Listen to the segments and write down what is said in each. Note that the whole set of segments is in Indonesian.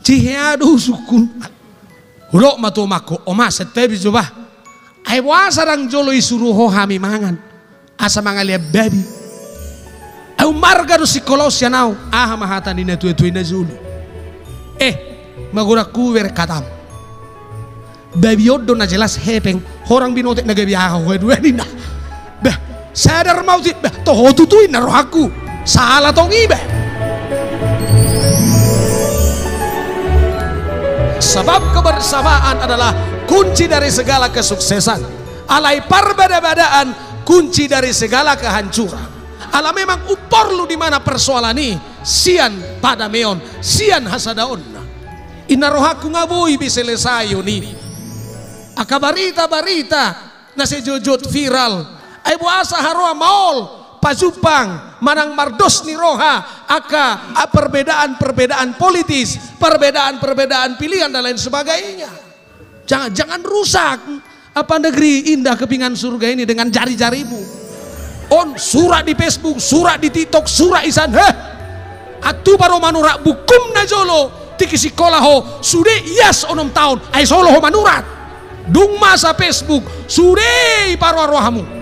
Ciheadu sukun. Hulok matu mako oma setebi coba. Ai wasa rang jolo isuruh hami mangan. Asa mangalia babi. Au marga do psikolosia nau. Mahata ni netu na zulu. Magura kuwer katam. Babi yodo na jelas hepeng. Orang binotek na gabi ako dua ni na. Bah, sadar mau sih. Bah, toh tutuin na roh aku. Salah tong ibe. Sebab kebersamaan adalah kunci dari segala kesuksesan. Alai perbeda-bedaan kunci dari segala kehancuran. Ala memang upor lu di mana persoalan ini sian pada meon, sian hasadaon. Ina rohaku ngabui bisa selesai ni. Aka barita nasi jujut viral. Ai buasa haroa maol pajupang manang mardos ni roha aka perbedaan politis, perbedaan pilihan dan lain sebagainya. Jangan rusak apa negeri indah kepingan surga ini dengan jari-jarimu. On surat di Facebook, surat di TikTok, surat isan atu baru manurak bukum na jolo tiki sekolah ho sude yes 6 tahun ai solo ho manurat dung masa Facebook sude paru arwahamu.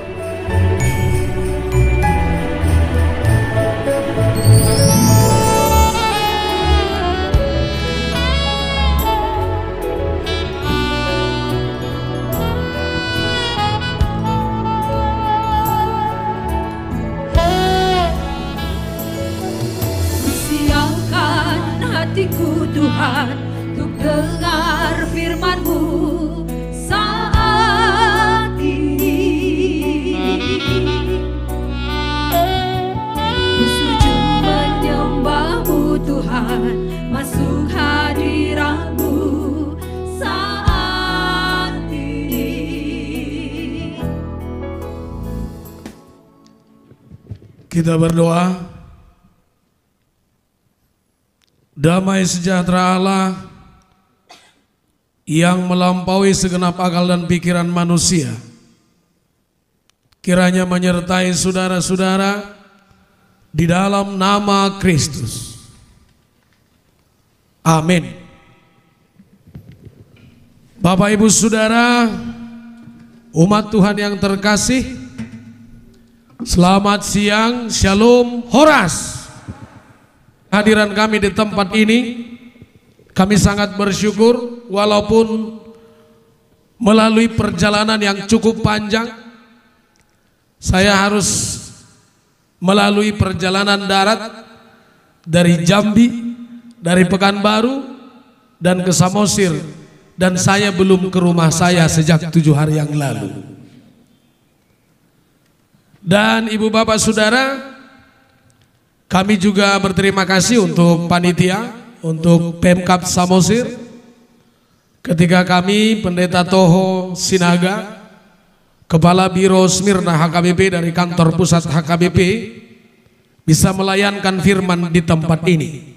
Hatiku Tuhan untuk dengar firman-Mu saat ini. Ku sujud menyembah-Mu Tuhan, masuk hadirat-Mu saat ini. Kita berdoa. Damai sejahtera Allah yang melampaui segenap akal dan pikiran manusia kiranya menyertai saudara-saudara di dalam nama Kristus. Amin. Bapak Ibu Saudara, umat Tuhan yang terkasih, selamat siang, Shalom, Horas. Hadiran kami di tempat ini, kami sangat bersyukur walaupun melalui perjalanan yang cukup panjang. Saya harus melalui perjalanan darat dari Jambi, dari Pekanbaru dan ke Samosir, dan saya belum ke rumah saya sejak 7 hari yang lalu. Dan Ibu Bapak Saudara, kami juga berterima kasih untuk panitia, untuk Pemkab Samosir, ketika kami Pendeta Toho Sinaga, Kepala Biro Smirna HKBP dari kantor pusat HKBP, bisa melayankan firman di tempat ini.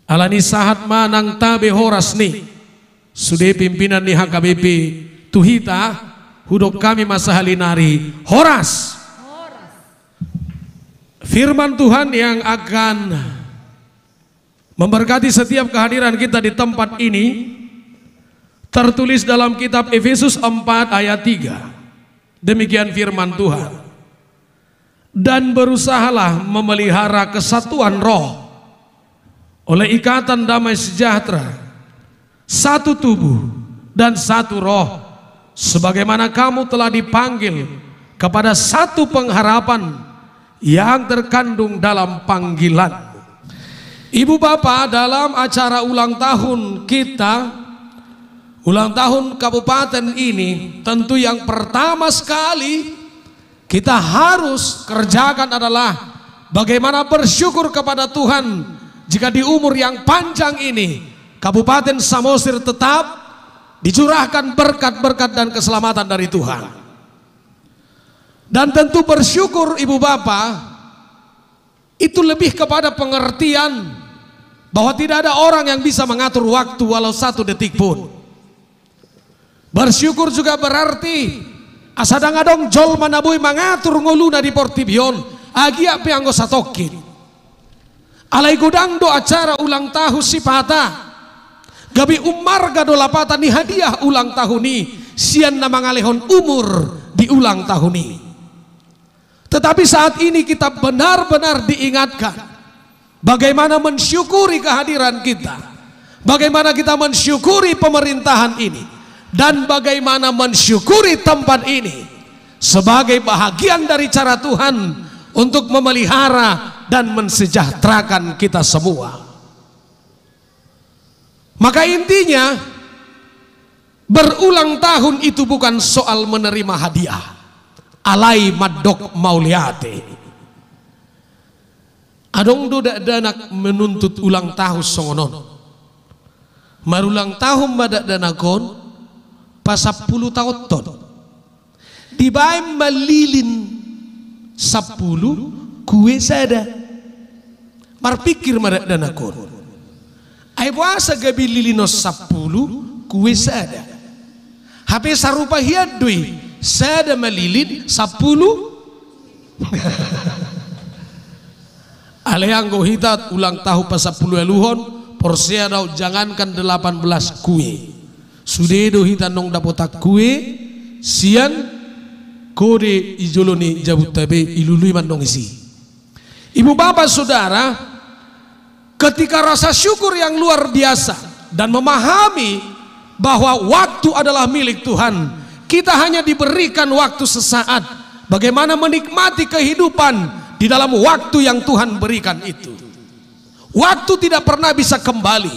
Alani sahat manang tabe horas nih, sudah pimpinan di HKBP Tuhita, hudok kami masa halinari horas. Firman Tuhan yang akan memberkati setiap kehadiran kita di tempat ini tertulis dalam kitab Efesus 4 ayat 3. Demikian firman Tuhan. Dan berusahalah memelihara kesatuan roh oleh ikatan damai sejahtera, satu tubuh dan satu roh, sebagaimana kamu telah dipanggil kepada satu pengharapan yang terkandung dalam panggilan. Ibu Bapak, dalam acara ulang tahun kita, ulang tahun kabupaten ini, tentu yang pertama sekali kita harus kerjakan adalah bagaimana bersyukur kepada Tuhan jika di umur yang panjang ini Kabupaten Samosir tetap dicurahkan berkat-berkat dan keselamatan dari Tuhan. Dan tentu bersyukur Ibu Bapak itu lebih kepada pengertian bahwa tidak ada orang yang bisa mengatur waktu walau 1 detik pun. Bersyukur juga berarti asadang adong jol manabui mengatur ngoluna di portibion agi api anggo satokin. alai godang do acara ulang tahun si pata gabi umar gado lapata ni hadiah ulang tahun ni sian na mangalehon umur di ulang tahun ni. Tetapi saat ini kita benar-benar diingatkan bagaimana mensyukuri kehadiran kita, bagaimana kita mensyukuri pemerintahan ini, dan bagaimana mensyukuri tempat ini sebagai bahagian dari cara Tuhan untuk memelihara dan mensejahterakan kita semua. Maka intinya berulang tahun itu bukan soal menerima hadiah. Alai madok mauliate. Adong do danak menuntut ulang tahun songonon. Marulang tahun madak danakon pasap 10 tahun ton. Dibaim malilin 10 kue sada. Marpikir madak danakon. Ay puasa gabi lilinos 10 kue sada. Hape sarupa hiadui sada malilin 10. Aleanggo hitat ulang tahun pas 10 eluhon porsia daw jangankan 18 kue. Sudedo hitan nong dapotak kue sian kode ijoloni jabutabe ilului mandong isi. Ibu bapak saudara, ketika rasa syukur yang luar biasa dan memahami bahwa waktu adalah milik Tuhan, kita hanya diberikan waktu sesaat. Bagaimana menikmati kehidupan di dalam waktu yang Tuhan berikan itu. Waktu tidak pernah bisa kembali,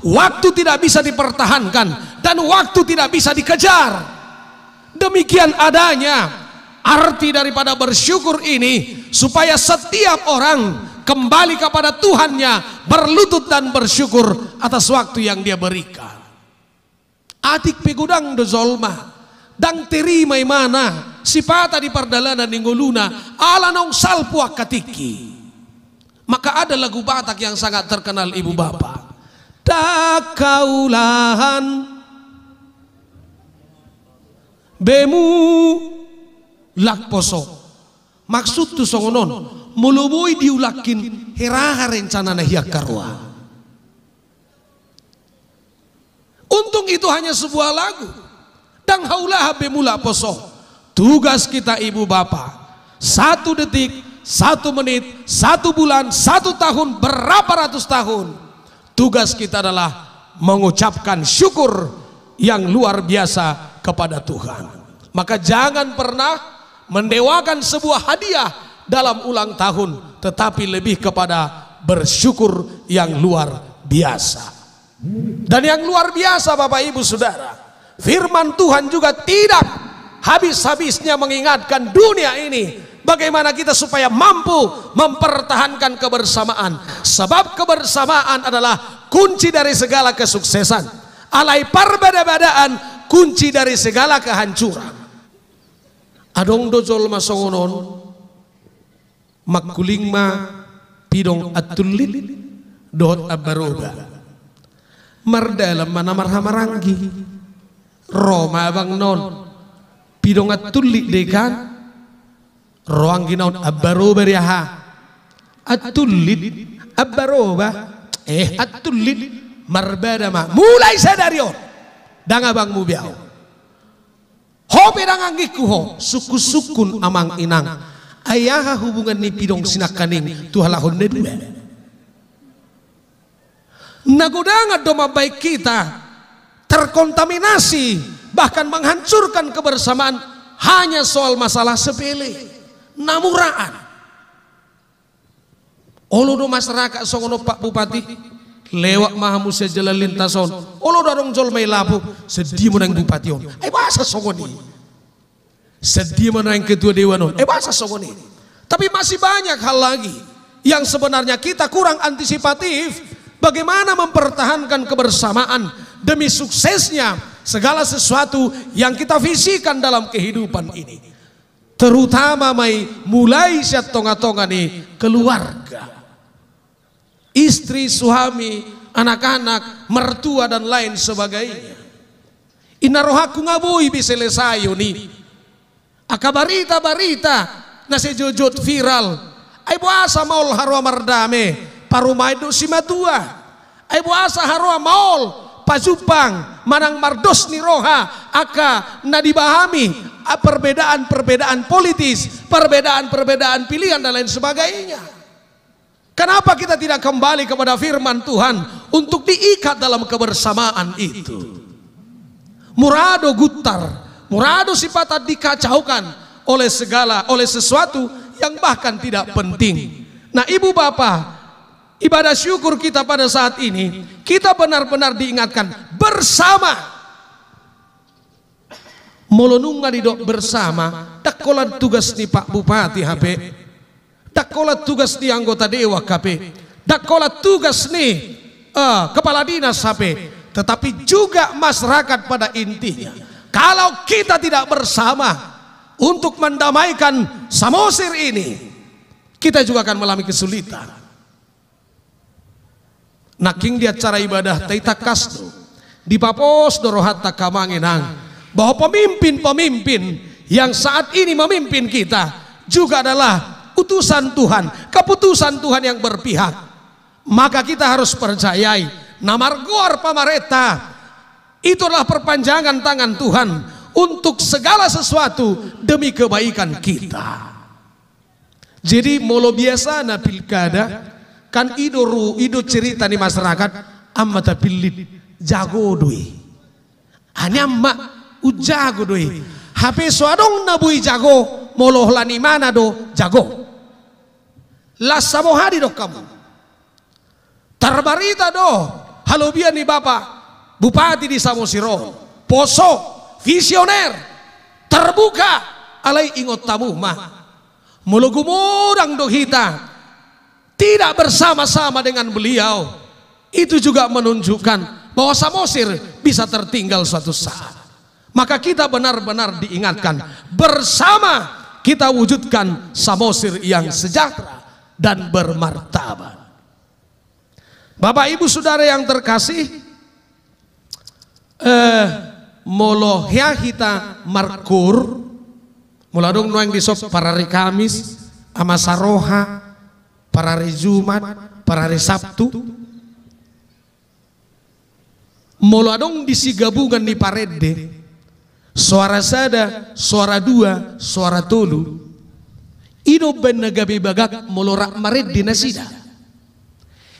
waktu tidak bisa dipertahankan, dan waktu tidak bisa dikejar. Demikian adanya arti daripada bersyukur ini, supaya setiap orang kembali kepada Tuhannya, berlutut dan bersyukur atas waktu yang Dia berikan. Atik pegudang do zolma dang terima imana sipata di pardalanan ninggoluna ala nong salpuak katiki. Maka ada lagu Batak yang sangat terkenal ibu bapak. Dakaulahan bemu lakposo. Maksud tu songonon mulubui diulakin heraha rencana nahiak karwa. Untung itu hanya sebuah lagu. Dang haulah bemula poso. Tugas kita ibu bapak 1 detik, 1 menit, 1 bulan, 1 tahun, berapa ratus tahun, tugas kita adalah mengucapkan syukur yang luar biasa kepada Tuhan. Maka jangan pernah mendewakan sebuah hadiah dalam ulang tahun, tetapi lebih kepada bersyukur yang luar biasa. Dan yang luar biasa Bapak Ibu Saudara, firman Tuhan juga tidak habis-habisnya mengingatkan dunia ini bagaimana kita supaya mampu mempertahankan kebersamaan. Sebab kebersamaan adalah kunci dari segala kesuksesan. Alai perbeda-bedaan kunci dari segala kehancuran. Adong dojol masongonon makuling ma pidong atulit dot abaroba mardalam mana marhamaranggi Roma bang non pidong atulit dekan roang ginaun abaroba riaha atulit abaroba atulit marbada ma mulai sadario danga bang mubiao hope dangang gikuho suku-sukun amang inang ayaha hubungan ni pidong sinakaning tuhalahon ne dua nagodangan doma baik kita terkontaminasi bahkan menghancurkan kebersamaan hanya soal masalah sepele namuraan. Olo do masyarakat songono Pak Bupati lewat mahamu sejalan lintason olo dorong jol may lapu sedih menang bupati on bahasa songoni sedih menang ketua dewan on bahasa songoni. Tapi masih banyak hal lagi yang sebenarnya kita kurang antisipatif bagaimana mempertahankan kebersamaan demi suksesnya segala sesuatu yang kita visikan dalam kehidupan ini, terutama mulai siat tonga-tonga nih keluarga, istri, suami, anak-anak, mertua dan lain sebagainya. Inarohaku ngabui biselesayo nih. Aka barita nasi jojot viral. Ay buasa maul harwa mardame parumai do simatua. Ai buasa haroa maol pajupang manang mardos ni roha aka na dibahami perbedaan-perbedaan politis, perbedaan-perbedaan pilihan dan lain sebagainya. Kenapa kita tidak kembali kepada firman Tuhan untuk diikat dalam kebersamaan itu? Murado gutar, murado sifat dikacaukan oleh sesuatu yang bahkan tidak penting. Nah, ibu bapak, ibadah syukur kita pada saat ini, kita benar-benar diingatkan bersama. Molonunga didok bersama, takolan tugas ni Pak Bupati HP, takolan tugas ni anggota Dewa KP, takolan tugas ni Kepala Dinas HP, tetapi juga masyarakat pada intinya. Kalau kita tidak bersama untuk mendamaikan Samosir ini, kita juga akan mengalami kesulitan. Naking di acara ibadah taita kasdo di papos dorohatta kamanginang bahwa pemimpin-pemimpin yang saat ini memimpin kita juga adalah utusan Tuhan, keputusan Tuhan yang berpihak. Maka kita harus percayai namargoar pamareta itu adalah perpanjangan tangan Tuhan untuk segala sesuatu demi kebaikan kita. Jadi molo biasa na pilkada kan ido cerita di masyarakat amma ta pilih jago doi. Hanya mak ujago doi. HP soadong nabui jago molo lani mana do jago. Las samohadi do kamu. Terbarita do halobian ni Bapak Bupati di Samosiro. Poso visioner terbuka alai ingot tamu mah. Mulu gumurang do hita tidak bersama-sama dengan beliau, itu juga menunjukkan bahwa Samosir bisa tertinggal suatu saat. Maka kita benar-benar diingatkan bersama kita wujudkan Samosir yang sejahtera dan bermartabat. Bapak Ibu Saudara yang terkasih, molo hea kita markur muladong noeng disop para hari Kamis ama saroha, para hari Jumat, para hari Sabtu. Muladong disigabungan di parede. Suara sada, suara dua, suara tolu. Ino ben nagabi bagak molorak marede nasida.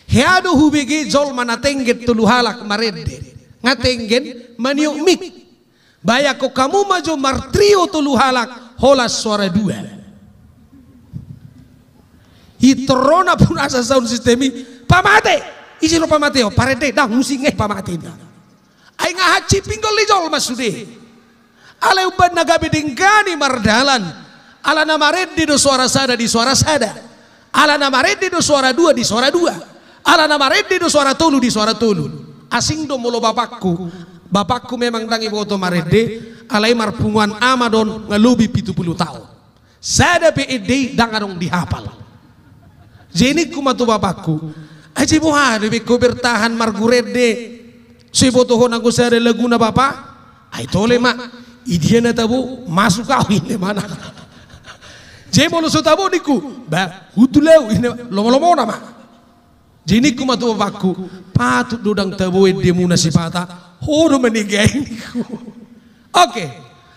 Heado hubege jol manatengget tulu halak marede. Ngatenggen maniuk mik. Bayako kamu maju martrio tulu halak. Holas suara dua. Itorona pun asa sound sistemi pamate. Isi lo pamate o parete dah musingeh pamate dah. Ai ngahaci pinggol lijol masude. Ale uban nagabe dingkani mardalan. Ala nama reddi do suara sada di suara sada. Ala nama reddi do suara dua di suara dua. Ala nama reddi do suara tolu di suara tolu. Asing do molo bapakku. Bapakku memang dangi boto marede. Alai marpungan amadon ngelubi 70 tahun. Sada PED dangadong dihafal. Jadi kumatu bapakku. Aji buah lebih bertahan margurede. Si botohon aku sada laguna bapak. Ay tole mak. Idiana tabu masuk kawin di mana. Jadi mau lusu tabu diku. Ba hutulau ini lomo-lomo nama. Jadi kumatu bapakku. Patut dodang tabu edemu nasipata. Hodo menigai niku. Oke,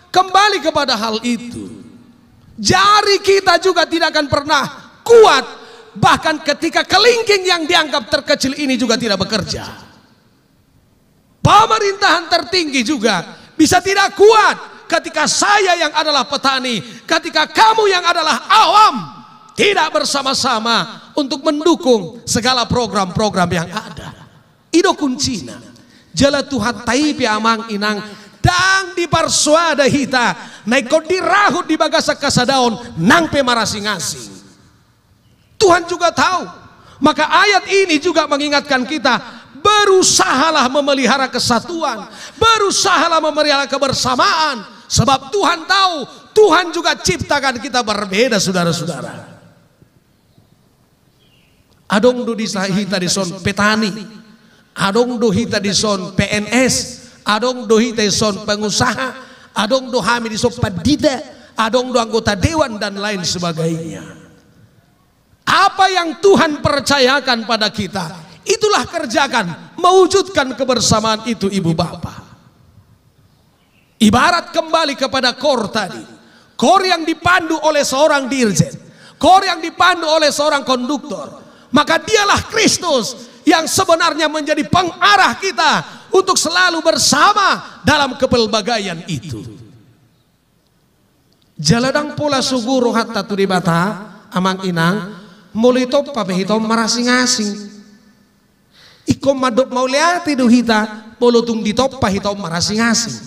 kembali kepada hal itu. Jari kita juga tidak akan pernah kuat, bahkan ketika kelingking yang dianggap terkecil ini juga tidak bekerja. Pemerintahan tertinggi juga bisa tidak kuat ketika saya yang adalah petani, ketika kamu yang adalah awam tidak bersama-sama untuk mendukung segala program-program yang ada. Itu kuncinya. Jala Tuhan taipi amang inang dang di parsuada hita naik dirahut di bagasa kasadaon nang pemarasing-asing. Tuhan juga tahu. Maka ayat ini juga mengingatkan kita, berusahalah memelihara kesatuan, berusahalah memelihara kebersamaan, sebab Tuhan tahu, Tuhan juga ciptakan kita berbeda, saudara-saudara. Adong do hita di son petani, adong do hita di son PNS, adong do hita di son pengusaha, adong do hami di son padida, adong do anggota dewan dan lain sebagainya. Apa Apa yang Tuhan percayakan pada kita, itulah kerjakan, mewujudkan kebersamaan itu ibu bapak. Ibarat kembali kepada kor tadi, kor yang dipandu oleh seorang dirjen, kor yang dipandu oleh seorang konduktor, maka dialah Kristus yang sebenarnya menjadi pengarah kita untuk selalu bersama dalam kepelbagaian itu. Jaladang pola suguro hatta tu dibata amang inang mulito papehito marasing-asing. Iko madok mau liati duhita polotung ditop pahito marasing-asing.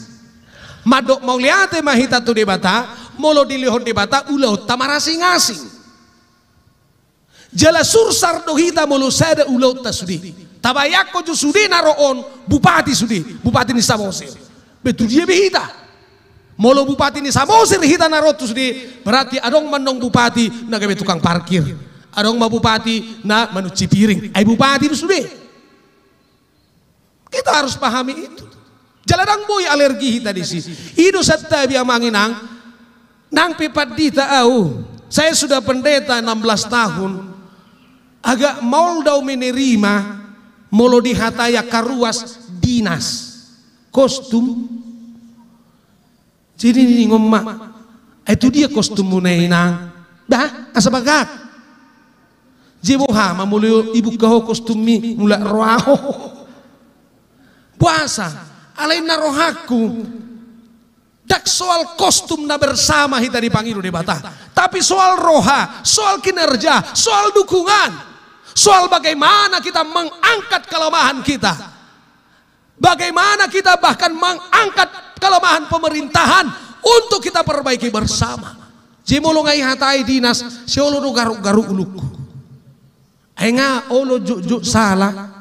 Madok mau liati mahita tu dibata molo dilihon dibata ulau tamarasing-asing. Jala sursar dohita molo sada ulau tasudi. Tabayako ju sudi naroon bupati sudi, bupati ni Samosir. Betul dia behita. Molo bupati ni Samosir hita narotus di berarti adong mandong bupati na gawe tukang parkir, adong ma bupati na manuci piring, ay bupati itu sudah. Kita harus pahami itu. Jaladang boy alergi hita di sini. Ido satta biang manginang nang pipat dita au. Saya sudah pendeta 16 tahun. Agak mau daw menerima molo di hataya karuas dinas kostum. Jadi ini ngomong, itu dia kostum munai nang, dah asa bagat. Jeboha mamulio ibu kau kostum mi mula roaho. Puasa, alain na rohaku. Dak soal kostum na bersama hita dipanggil di bata. Tapi soal roha, soal kinerja, soal dukungan, soal bagaimana kita mengangkat kelemahan kita. Bagaimana kita bahkan mengangkat kelemahan pemerintahan untuk kita perbaiki bersama. Jemolo ngai hatai dinas, siolo do garuk-garuk uluku. Enga olo juk salah.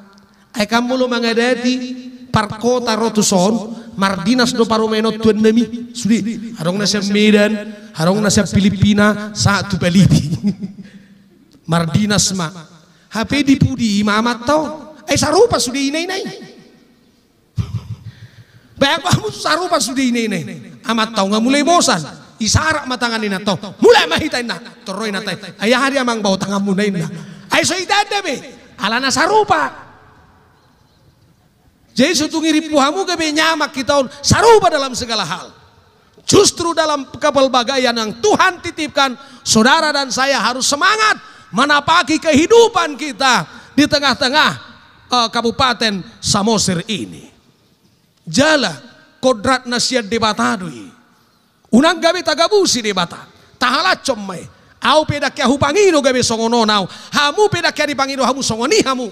Ai kamulo mangadati parkota rotuson, mardinas do paromeno tuennemi. Sudi, harong nasa Medan, harong nasa Filipina, satu Balibi. Mardinas ma. HP dipudi mamat tau. Ai sarupa sudi inai-inai. Bayak kamu sarupa sudi ini. Amat tahu nggak mulai bosan. Isarak matangan ini tau. Mulai mahitain na. Toroy na tay. Ayah hari amang bawa tangan muna ini. Ay so idada be. Alana sarupa. Jadi sutu ngirip puhamu gabe nyamak kita sarupa dalam segala hal. Justru dalam kepelbagaian yang Tuhan titipkan, saudara dan saya harus semangat menapaki kehidupan kita di tengah-tengah Kabupaten Samosir ini. Jala kodrat nasiat debatadui unang gabe tagabusi debata tahala commai au pedak ya hupangino gabe songono nau hamu pedak ya dipangino hamu songoni hamu.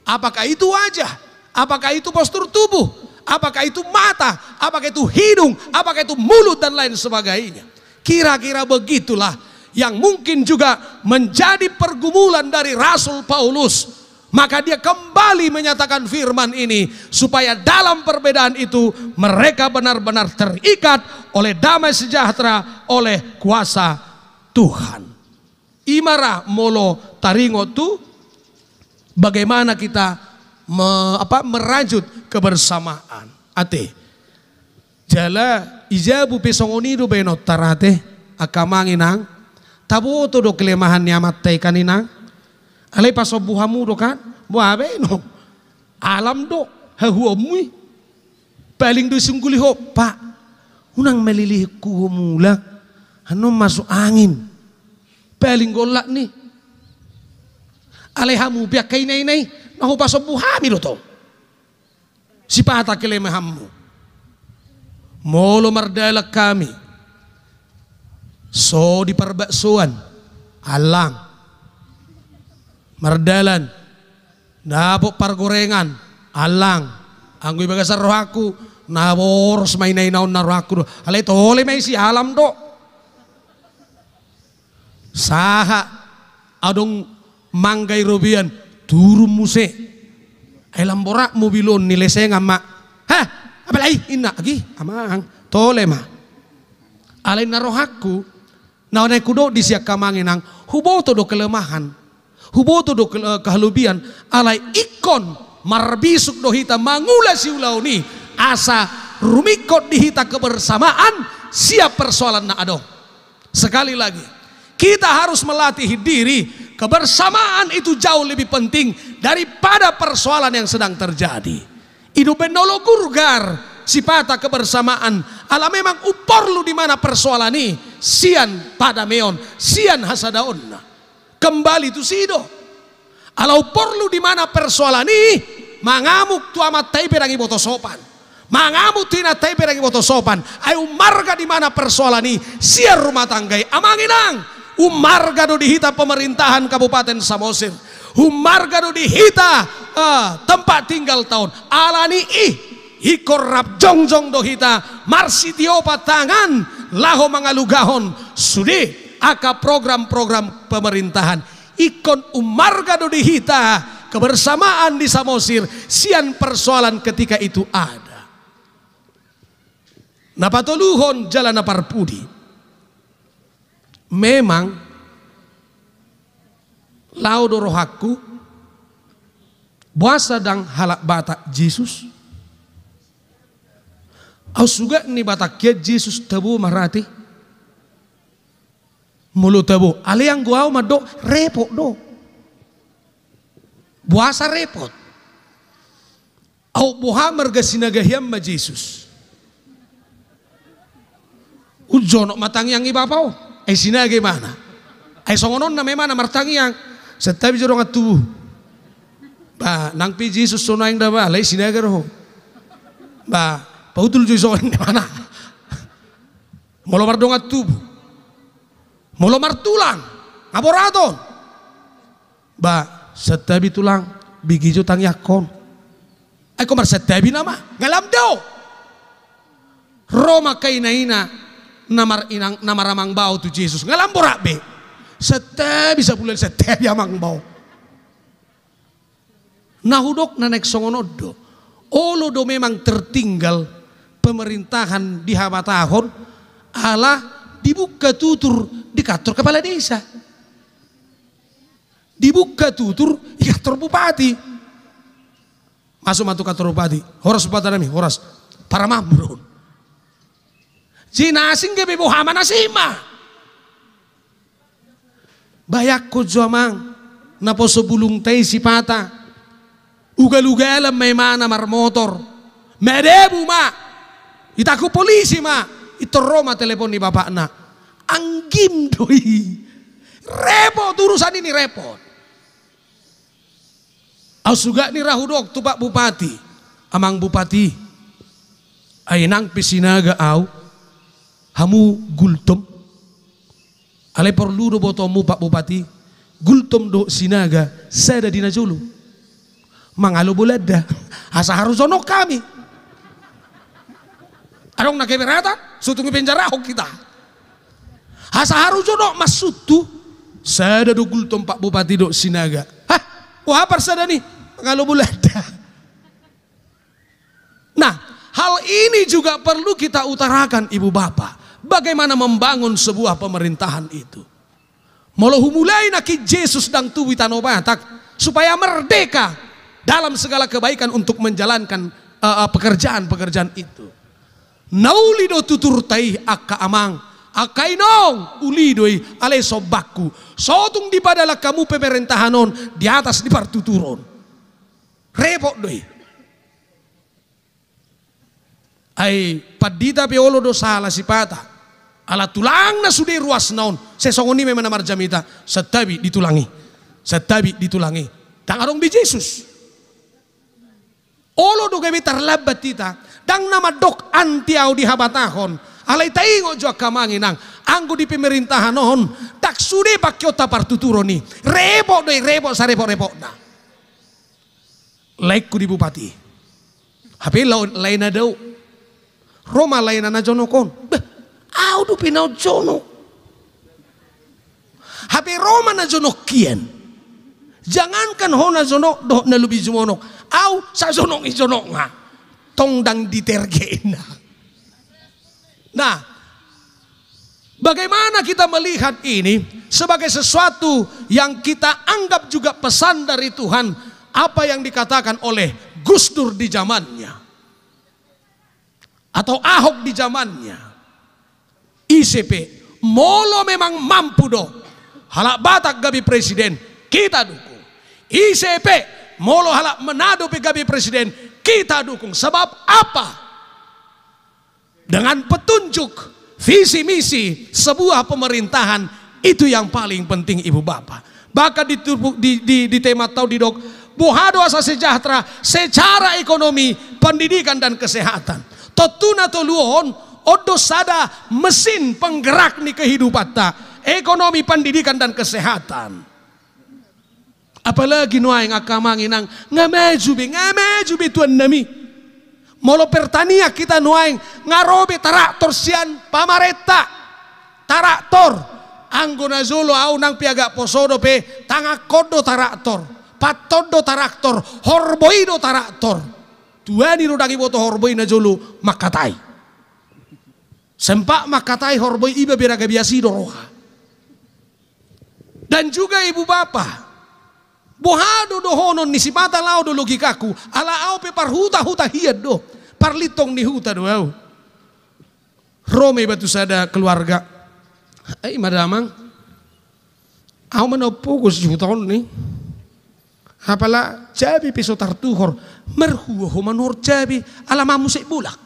Apakah itu wajah, apakah itu postur tubuh, apakah itu mata, apakah itu hidung, apakah itu mulut dan lain sebagainya. Kira-kira begitulah yang mungkin juga menjadi pergumulan dari Rasul Paulus. Maka dia kembali menyatakan firman ini supaya dalam perbedaan itu mereka benar-benar terikat oleh damai sejahtera oleh kuasa Tuhan. Imara molo taringo tu bagaimana kita merajut kebersamaan. Ate jala ijabu pesongonido benot tarate akamanginang tabu to do kelemahan nyamat tay kaninang. Alay pasobuhamu do kan, buabe no, alam do, hahuamui, paling do sungguli ho, pak, unang melilih kuhumulak, ano masuk angin, paling golak ni, alay hamu biak kay nay, nahu pasobuhami do to, si pata kelemahanmu, molo mardalak kami, so di perbaksuan, alang. Mardalan, napok pargorengan, alang, anggoy bagasar rohaku, naboros may nainaon na rohaku, alay tole may si alam do. Saha, adong manggay robian, turun muse, ay lamborak mobilon nileseng ama, ha, apalay, ina, agi, amang, tole ma. Alay na rohaku, naonay kudo di siya kamangin ang huboto do kelemahan. Huboto do kehalubian alay ikon marbisuk do hita mangula si ulau ni asa rumikot di hita kebersamaan siap persoalan na adong. Sekali lagi kita harus melatih diri kebersamaan itu jauh lebih penting daripada persoalan yang sedang terjadi. Hidup benolo gurgar sipata kebersamaan. Ala memang uporlu di mana persoalan ini sian pada meon, sian hasadaon. Kembali tu sido. Ala uporlu di mana persoalan ini mangamuk tu amat tai perangi boto sopan. Mangamuk tu ina tai perangi boto sopan. Ayo marga di mana persoalan ini sian rumah tanggai amanginang. Umarga do dihita pemerintahan Kabupaten Samosir. Umarga do dihita tempat tinggal tahun. Alani hikorap jongjong do hita marsitiopa tangan laho mangalugahon sude aka program-program pemerintahan. Ikon umarga do dihita kebersamaan di Samosir sian persoalan ketika itu ada. Napatoluhon jalan naparpudi. Memang laudo rohaku buasa dang halak batak Yesus. Au suga ni batak kia Yesus tabu marati. Mulu tabu. Ale yang gua mado repot do. Buasa repot. Au buha marga sinagahiam ma Yesus. Ujono matang yang ibapau. Sina gimana? Songonon na memang na martangi yang setabi jorong atu. Ba nang pi Jesus sono yang daba lay sina garo. Ba pautul jo son mana? Molo mardong atu. Molo martulang. Ngaboradon. Ba setabi tulang bigijo tang yakon. Ay ko mar setabi nama ngalam daw. Roma kay naina namaramang bau tu Yesus ngalambor be sete bisa bulan sete amang bau nahudok nanek songonodo olo do memang tertinggal pemerintahan di habatahon ala dibuka tutur di kantor kepala desa, dibuka tutur di kantor bupati, masuk kantor bupati horas bupati nami horas para mambrun jinasing gabi buhama nasima. Bayak ko jamang naposo bulung tay sipata. Ugal-ugalam may mana marmotor. Medebu ma. Itaku polisi ma. Ito Roma telepon ni bapak na. Anggim doi. Repot urusan ini repot. Au suga ni rahudok tupak bupati. Amang bupati. Ay nang pisinaga au. Hamu gultom ale perlu do botomu Pak Bupati gultom do sinaga sada dina julu mangalo bulada asa harus ono kami adong na keberatan sutungi penjara kita asa harus ono masutu sada do gultom Pak Bupati do sinaga wah apa sada nih mangalo bulada. Nah hal ini juga perlu kita utarakan ibu bapak. Bagaimana membangun sebuah pemerintahan itu. Molo humulai naki Yesus dang tuwi tano batak supaya merdeka dalam segala kebaikan untuk menjalankan pekerjaan-pekerjaan itu. Naulido tutur tai akka amang akainong ulidoi ale sobaku sotung di padala kamu pemerintahanon di atas di partuturon. Repot doi. Ai padita peolo do salah sipata. Ala tulang na sudah ruas naon sesongoni memang namar jamita setabi ditulangi dan arong di Yesus olo do gabi terlambat tita dang nama dok anti au di habatahon alai taingo jo kamanginang anggo di pemerintahan non tak sudah pakyota partuturo ni repot na laikku di bupati hape lain na daw Roma lain na jonokon Audu pinau jono. Hape Roma na jono kian. Jangankan hona jono do na lubi jumonok. Au sa jono ijonok nga. Tongdang ditergena. Nah, bagaimana kita melihat ini sebagai sesuatu yang kita anggap juga pesan dari Tuhan apa yang dikatakan oleh Gus Dur di zamannya atau Ahok di zamannya. ICP molo memang mampu do halak Batak gabi presiden, kita dukung. ICP molo halak Manado pe gabi presiden, kita dukung. Sebab apa? Dengan petunjuk visi misi sebuah pemerintahan, itu yang paling penting ibu bapak. Bahkan di tema tau di dok Bohado asa sejahtera secara ekonomi, pendidikan dan kesehatan. Totuna toluon odo sada mesin penggerak ni kehidupan ta, ekonomi, pendidikan dan kesehatan. Apalagi nuai ngakamanginang ngamejubi tuan nami. Molo pertanian kita nuai ngarobe taraktor sian pamareta taraktor anggona zolo au nang piaga posodo pe tangak kodo taraktor. Patodo taraktor, horboido taraktor. Tuani rodagi boto horboi na jolo makatai. Sempak makatai horboi iba beraga biasi doroha. Dan juga ibu bapa, bohado dohonon ni sipata lao do logikaku, ala au pe parhuta huta hiad do, parlitong ni huta do au. Rome batu sada keluarga. Ai madamang. Au menopugos juton ni. Apala jabi piso tartuhor merhuwa manor jabi alamamu sek bulak.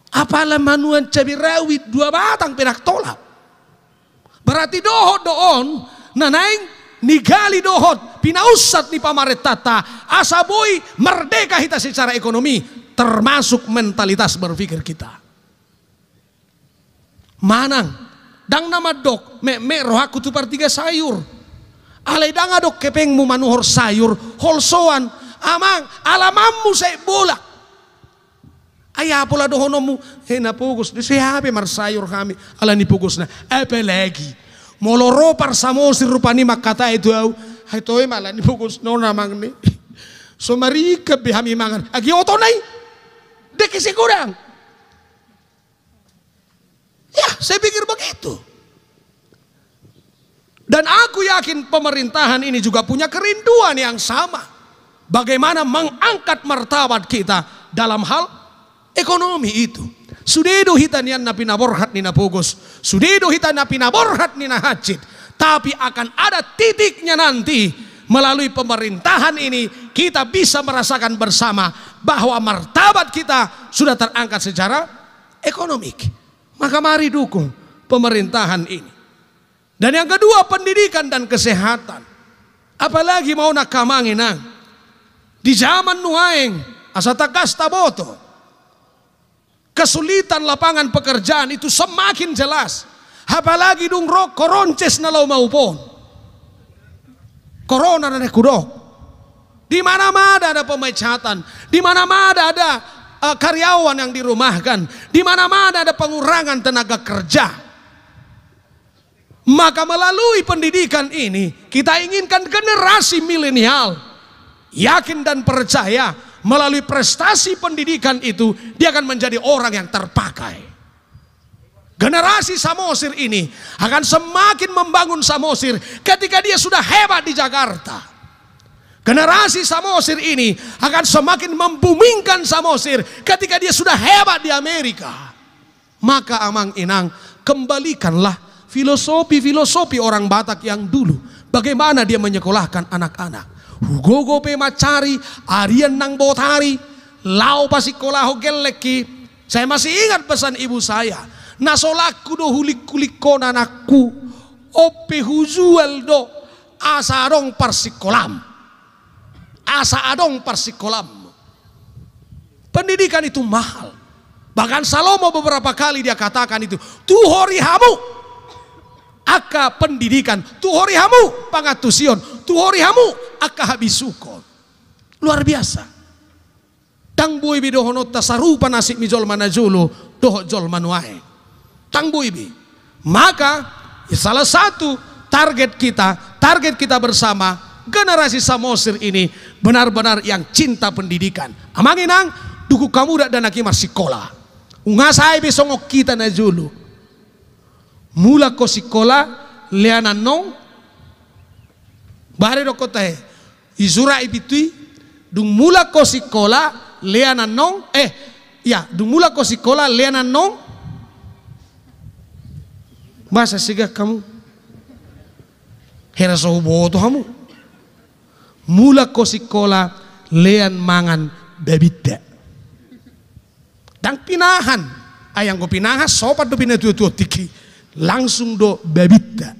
Apala manuan jabi rawit 2 batang perak tolak. Berarti dohot doon nanaing nigali dohot pinausat ni pamaretata asaboy merdeka kita secara ekonomi, termasuk mentalitas berpikir kita. Manang dang nama dok me rohaku tu partiga sayur. Alay danga dok kepeng mu manuhor sayur holsoan amang alamamu say bolak aya pola dohonomu na pugos di siape mar sayur kami ala ni pugos na apalagi moloro par samosir rupani makata itu au hay toy mala ni pugos no namang ni so marika bihami mangan agi otonay de kasi kurang ya saya pikir begitu. Dan aku yakin pemerintahan ini juga punya kerinduan yang sama. Bagaimana mengangkat martabat kita dalam hal ekonomi itu. Sudedo hitan yan na pinaborhat ni napugos. Sudedo hitan na pinaborhat ni nahajid. Tapi akan ada titiknya nanti melalui pemerintahan ini kita bisa merasakan bersama bahwa martabat kita sudah terangkat secara ekonomik. Maka mari dukung pemerintahan ini. Dan yang kedua pendidikan dan kesehatan. Apalagi mau nakamanginang. Di zaman nuaing asatakas taboto. Kesulitan lapangan pekerjaan itu semakin jelas. Apalagi dung rok koronces na lau maupun. Corona na nekudok. Di mana-mana ada pemecatan. Di mana-mana ada karyawan yang dirumahkan. Di mana-mana ada pengurangan tenaga kerja. Maka melalui pendidikan ini kita inginkan generasi milenial yakin dan percaya melalui prestasi pendidikan itu dia akan menjadi orang yang terpakai. Generasi Samosir ini akan semakin membangun Samosir ketika dia sudah hebat di Jakarta. Generasi Samosir ini akan semakin membumingkan Samosir ketika dia sudah hebat di Amerika. Maka amang inang kembalikanlah filosofi orang Batak yang dulu. Bagaimana dia menyekolahkan anak-anak. Hugogo pe macari, arian nang botari, lau pasikolah hogeleki. Saya masih ingat pesan ibu saya. Nasolaku do hulik-kulikon anakku. Ope huzual do asa adong parsikolam. Asa adong parsikolam. Pendidikan itu mahal. Bahkan Salomo beberapa kali dia katakan itu. Tuhori hamu. Aka pendidikan tuhori hamu pangatusion tuhori hamu aka habisukon. Luar biasa. Tang boy bidohonot tasarupa nasib mi jol manajulu doh jol manuae. Tang boy bi. Maka salah satu target kita bersama generasi Samosir ini benar-benar yang cinta pendidikan. Amanginang duku kamu dan aki marsikola. Ungasai besongok kita najulu. Mula ko sikola leanan nong bare do kotahe izura ibitui dung mula ko sikola leanan nong dung mula ko sikola leanan nong bahasa siga kamu Hera sohuboto hamu. Mula ko sikola lean mangan babida. Dang pinahan. Ayang ko pinahan sopat do pinatutuo tiki. Langsung do babida.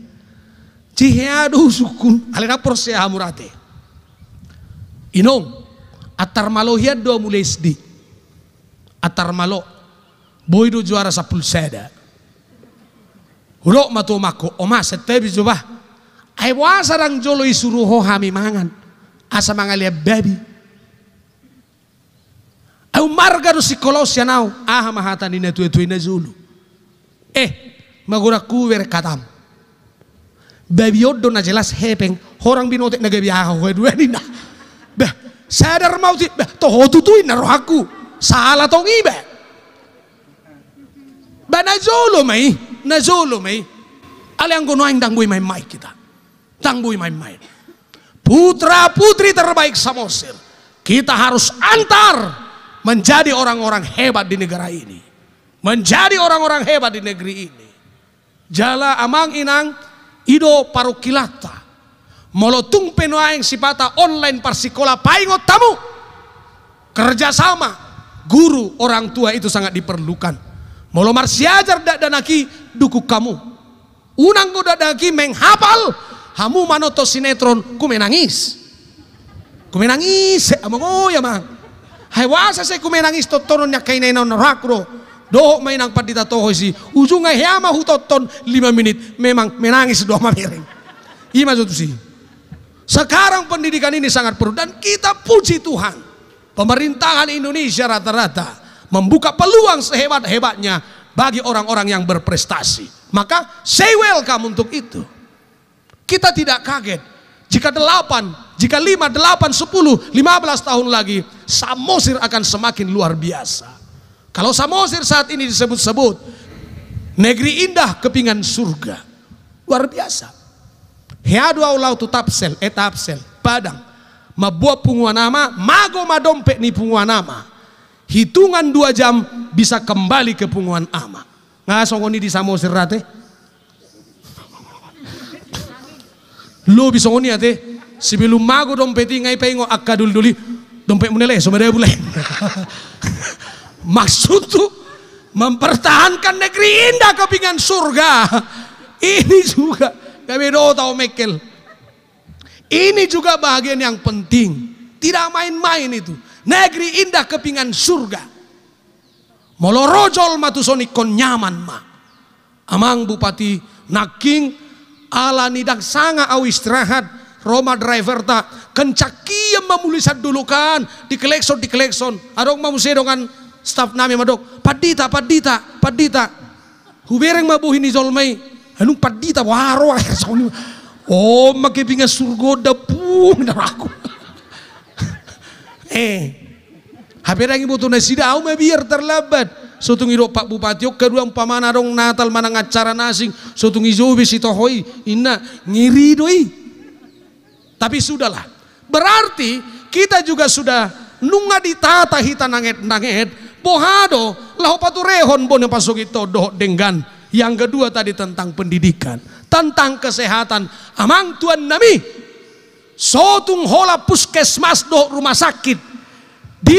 Ciheado sukun. Alena porse hamurate. Inong. Atar malo hiad do mulai sdi. Atar malo. Boy do juara sa pulsada. Hulok matumako. Oma setebi jubah. Ay wasarang jolo isuruho hami mangan. Asa mga liya baby. Ay umarga do psikolosya nao. Aha mahata ni netu-etu na zulu. Magura kuwer katam. Baby yodo na jelas hepeng. Horang binotek na gabi ako. Wedweni na. Sadar mau ti. Toho tutuin na rohaku. Salah tong ibe. Na zulu may. Na zulu may. Alang gunoang dangboy may may kita. Dangboy may may. Putra putri terbaik Samosir, kita harus antar menjadi orang-orang hebat di negara ini, menjadi orang-orang hebat di negeri ini. Jala amang inang ido parukilata, molotung penuaing sipata online parsikola paingot tamu, kerjasama guru orang tua itu sangat diperlukan. Molo marsiajar dak danaki duku kamu, unang udah daki menghafal. Hamu manoto sinetron ku menangis. Ku menangis amongo ya mang. Hai wasa se ku menangis totonon nya kainay na rakro. Doho may nang padita toho si ujung ay hama hutoton 5 menit memang menangis doa mamiring. Ima itu sih. Sekarang pendidikan ini sangat perlu dan kita puji Tuhan. Pemerintahan Indonesia rata-rata membuka peluang sehebat-hebatnya bagi orang-orang yang berprestasi. Maka say welcome untuk itu. Kita tidak kaget jika 8, jika 5, 8, 10, 15 tahun lagi Samosir akan semakin luar biasa. Kalau Samosir saat ini disebut-sebut negeri indah kepingan surga, luar biasa. Headu aulau tu tapsel, etapsel, padang, mabuat punguan nama, mago madompek ni punguan nama. Hitungan 2 jam bisa kembali ke punguan ama. Ngasongoni di Samosir rate. Lo bisa ngoni ate sebelum mago dompeti ngai pengo akadul duli dompet munele somere bulai. Maksud tuh mempertahankan negeri indah kepingan surga. Ini juga kami do tahu mekel. Ini juga bagian yang penting. Tidak main-main itu. Negeri indah kepingan surga. Molorojol matusoni kon nyaman ma. Amang Bupati Naking ala nidang sanga au istirahat Roma driver ta kencaki yang memulisan dulu kan di kelekson adong mamusia dengan staff nami madok padita hubereng mabuhin ni zolmai anung padita waro oh makipinga surgoda pung naraku haberang ibu tu nasida au biar terlambat. Sotung iro Pak Bupati kedua umpamana dong Natal manang acara nasing sotung izobe si tohoi inna ngiri doi. Tapi sudahlah. Berarti kita juga sudah nunga ditata hita nanget bohado lahu paturehon bon pasok itu doh denggan. Yang kedua tadi tentang pendidikan, tentang kesehatan. Amang tuan nami sotung hola puskesmas doh rumah sakit di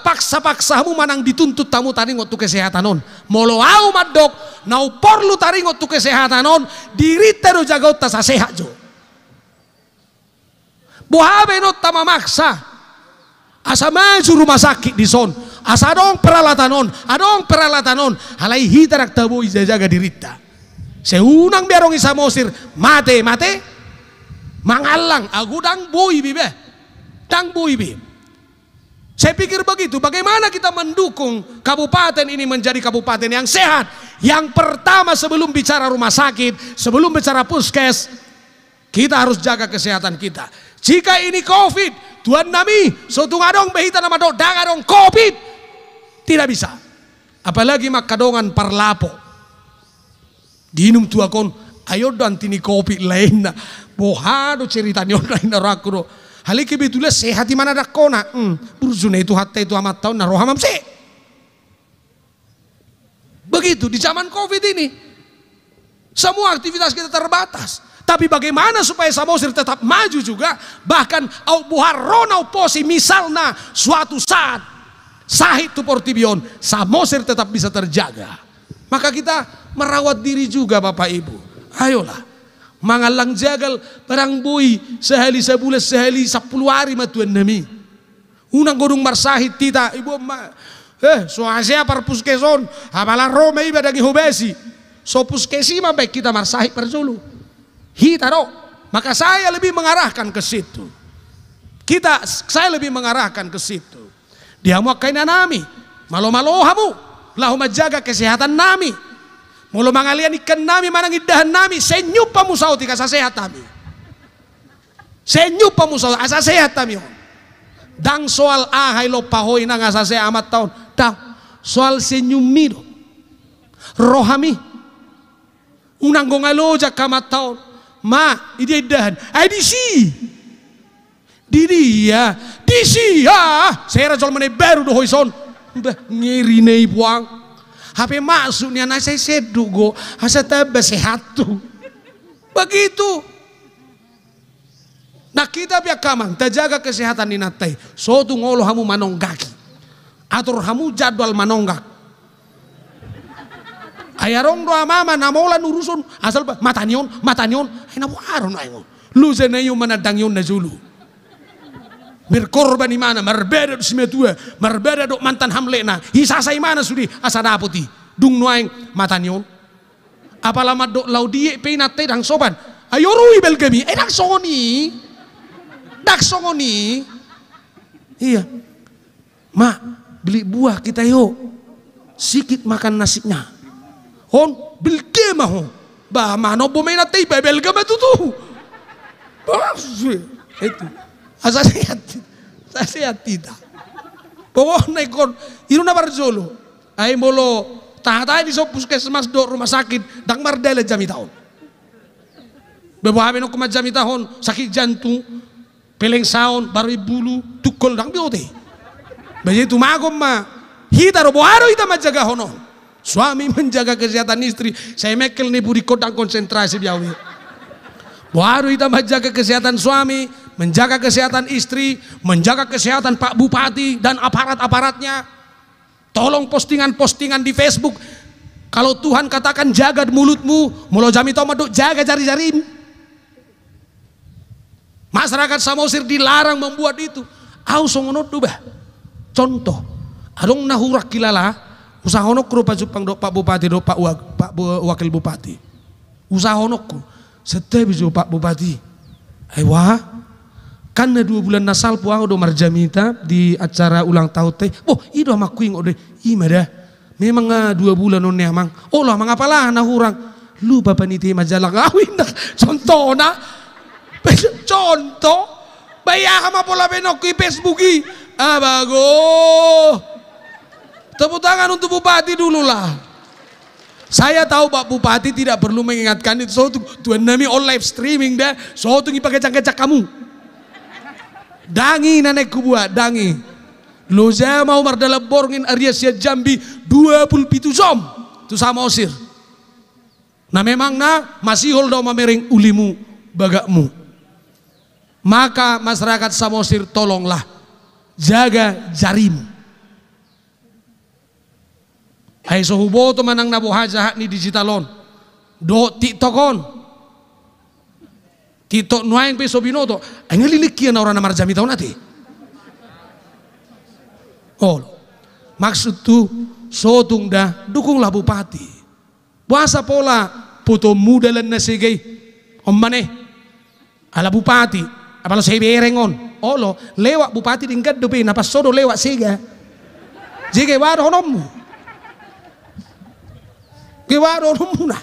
paksa-paksamu manang dituntut tamu taringot tu kesehatanon molo au madok nau porlu taringot tu kesehatanon diri teru jagot tasa sehat jo bohabe not tama maksa asa maju rumah sakit di son asa adong peralatanon halai hitarak tabu ijajaga dirita seunang biarong isa mosir mate mangalang agudang bui bibe dang bui bibe. Saya pikir begitu, bagaimana kita mendukung kabupaten ini menjadi kabupaten yang sehat. Yang pertama sebelum bicara rumah sakit, sebelum bicara puskes, kita harus jaga kesehatan kita. Jika ini COVID, Tuan nami, sotung adong behita nama dong dangadong COVID, tidak bisa. Apalagi makadongan parlapo. Dinum tuakon, ayo dan tini COVID lain na, bohado ceritanya lain na rakuro. Haliki betulnya sehat di mana dak kona. Burzuna itu hatta itu amat tahun naruh hamam se. Begitu di zaman COVID ini. Semua aktivitas kita terbatas. Tapi bagaimana supaya Samosir tetap maju juga, bahkan au buhar ronau posi misalnya suatu saat sahid tu portibion, Samosir tetap bisa terjaga. Maka kita merawat diri juga Bapak Ibu. Ayolah, mangalang jagal barang bui sehali sebulan sehali 10 hari matuan nami. Unang gunung marsahid tita ibu ma. Soasya par puskeson, apalah Roma iba dagi hobesi. So puskesi mah baik kita marsahid perjulu. Hitaro, maka saya lebih mengarahkan ke situ. Saya lebih mengarahkan ke situ. Dia mau kaina nami, malo-malo hamu, lahu menjaga kesehatan nami. Mulu mangalian ikan nami manangidahan nami, senyup pamusau tika sa sehat nami. Senyup pamusau asa sehat nami. Dang soal ahay lo pahoy na nga sa sehat amat taon. Dang soal senyum mido. Rohami. Unang gongalo jak kamat taon. Ma, idahan. Ay di dia, saya rajol mana baru doh hoison, ngiri nih buang. HP masuk nih anak saya sedu go, asa tabah sehat tuh. Begitu. Nah kita biar kamang, terjaga kesehatan di natai. So tu ngolo hamu manonggaki, atur hamu jadwal manonggak. Ayarong doa mama namolan urusun asal matanion ay nabuaron ay mo lu zenayo manadang yon na zulu berkorban di mana marbeda do simetua marbeda do mantan hamle na hisasay mana sudi asada putih dung nuaing matanion apalama do laudie peinate dang soban ayo rui belgami dak songoni iya ma beli buah kita yo sikit makan nasinya hon bilke maho ba mano bumain natin belga matutu itu asa sehat tidak pokoknya kon inu na barzolo ay molo tahatay di so puskesmas do rumah sakit dang mardele jami taon bebahabe no kumat jami tahon sakit jantung peleng saon baru bulu tukol dang biote begitu magom ma hita ro boharo hita majaga hono. Suami menjaga kesehatan istri, saya mekel nih budi kodang konsentrasi biawi. Baru kita menjaga kesehatan suami, menjaga kesehatan istri, menjaga kesehatan Pak Bupati dan aparat-aparatnya. Tolong postingan-postingan di Facebook. Kalau Tuhan katakan jaga mulutmu, mulo jami tomaduk jaga jari-jarimu. Masyarakat Samosir dilarang membuat itu. Au songonot bah. Contoh, adong nahurak kilala. Usaha honok rupa Jepang do Pak Bupati do Pak Wakil Bupati. Usaha honok setiap bisu Pak Bupati. Aywa, kan 2 bulan nasal puang do marjamita di acara ulang tahun teh. Oh, ido makuing ode imada. Memang 2 bulan onnya mang. Oh lah mangapalah nahurang. Lu bapak niti majalah ngawin dah. Contoh na. Contoh. Bayar sama pola benok di Facebooki. Ah bagus. Tepuk tangan untuk Bupati dulu lah. Saya tahu Pak Bupati tidak perlu mengingatkan itu. So tuan nami on live streaming dah. So tu ngipa kecak-kecak kamu. Dangi nanek kubuat dangi. Lo saya mau mardala borngin Arya Sia Jambi 27 jam. Tu Samosir. Nah memang na masih holdo mamering ulimu bagakmu. Maka masyarakat Samosir tolonglah jaga jarimu. Ay so hubo to manang nabuhaja ni digitalon. Do tiktokon. Tiktok nuaing pe so binoto. Ay ngalilikian na orang na marjami taon ati. Oh. Maksud tu so tungda dukunglah Bupati. Buasa pola puto mudalan na sige. Ommane. Ala Bupati. Apalo sa iberengon. Olo lewat Bupati tingkat dope napasodo lewat siga. Jige waro honommu. Kewaro muna,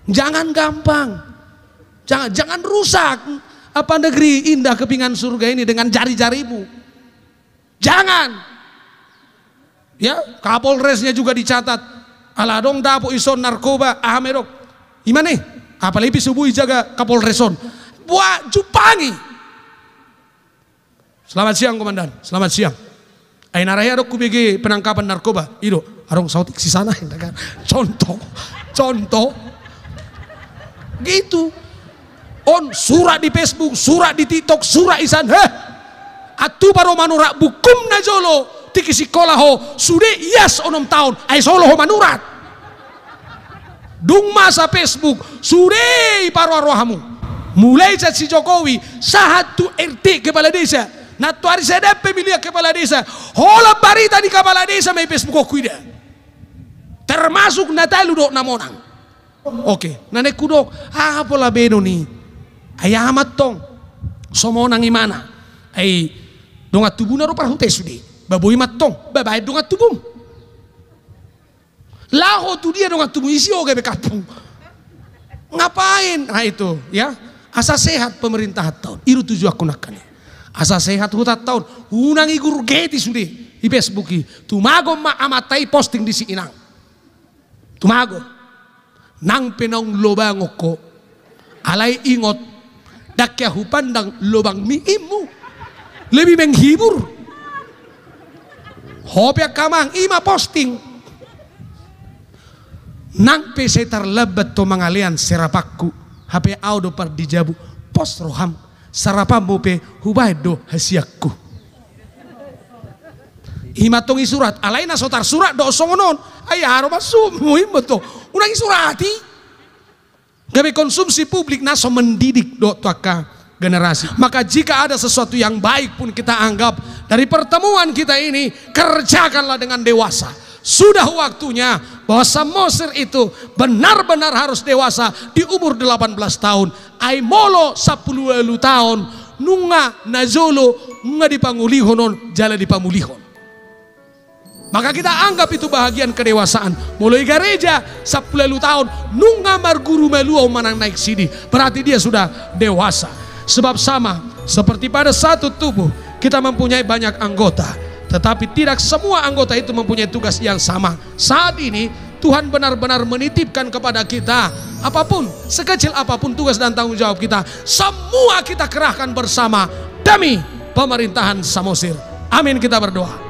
jangan gampang, jangan rusak apa negeri indah kepingan surga ini dengan jari-jarimu. Jangan, ya Kapolresnya juga dicatat. Aladong dapo ison narkoba ahamerok. Imane? Apalagi subuh jaga Kapolreson. Buat Jupangi. Selamat siang Komandan. Selamat siang. Ay naraya dok kubigi penangkapan narkoba. Ido, arong sautik si sana. Contoh. gitu. On surat di Facebook, surat di TikTok, surat isan. Atu baru manurat bukum na jolo tiki sekolah ho sude yes onom tahun ai solo ho manurat. Dung masa Facebook sude paru arwahamu. Mulai saat si Jokowi satu RT kepala desa, natu hari saya pemilihan kepala desa, hola barita di kepala desa mai Facebook aku ida. Termasuk natalu dok namonang. Oke, nanek kudok apa lah beno nih? Ayah amat tong, somonang imana? Ay dongat tubuh naruh parhute sudi, baboi matong, babai dongat tubuh. Laho tu dia dongat tubuh isi oke bekapung. Ngapain? Nah itu ya. Asa sehat pemerintah tahun, iru tujuh aku nakane. Asa sehat hutat tahun, unang igur geti sudah di Facebook tumago ma amatai posting di si inang. Tumago, nang penong lobang oko, alai ingot, dakya hupandang lobang miimu, lebih menghibur. Hopya kamang ima posting, nang pese terlebat to mangalian serapakku. HP audo par dijabu pos roham sarapan mope hubai do hasiakku. Himatongi surat alaina sotar surat do songonon ayah harus masuk muhim betul unangi surati gabe konsumsi publik naso mendidik do tuaka generasi. Maka jika ada sesuatu yang baik pun kita anggap dari pertemuan kita ini kerjakanlah dengan dewasa. Sudah waktunya bahwa Samosir itu benar-benar harus dewasa di umur 18 tahun. Aimolo 10 tahun nunga najolo nunga dipangulihonon jala dipamulihon. Maka kita anggap itu bahagian kedewasaan. Mulai gereja 10 tahun nunga marguru meluau manang naik sini. Berarti dia sudah dewasa. Sebab sama seperti pada satu tubuh kita mempunyai banyak anggota. Tetapi tidak semua anggota itu mempunyai tugas yang sama. Saat ini Tuhan benar-benar menitipkan kepada kita apapun, sekecil apapun tugas dan tanggung jawab kita, semua kita kerahkan bersama demi pemerintahan Samosir. Amin, kita berdoa.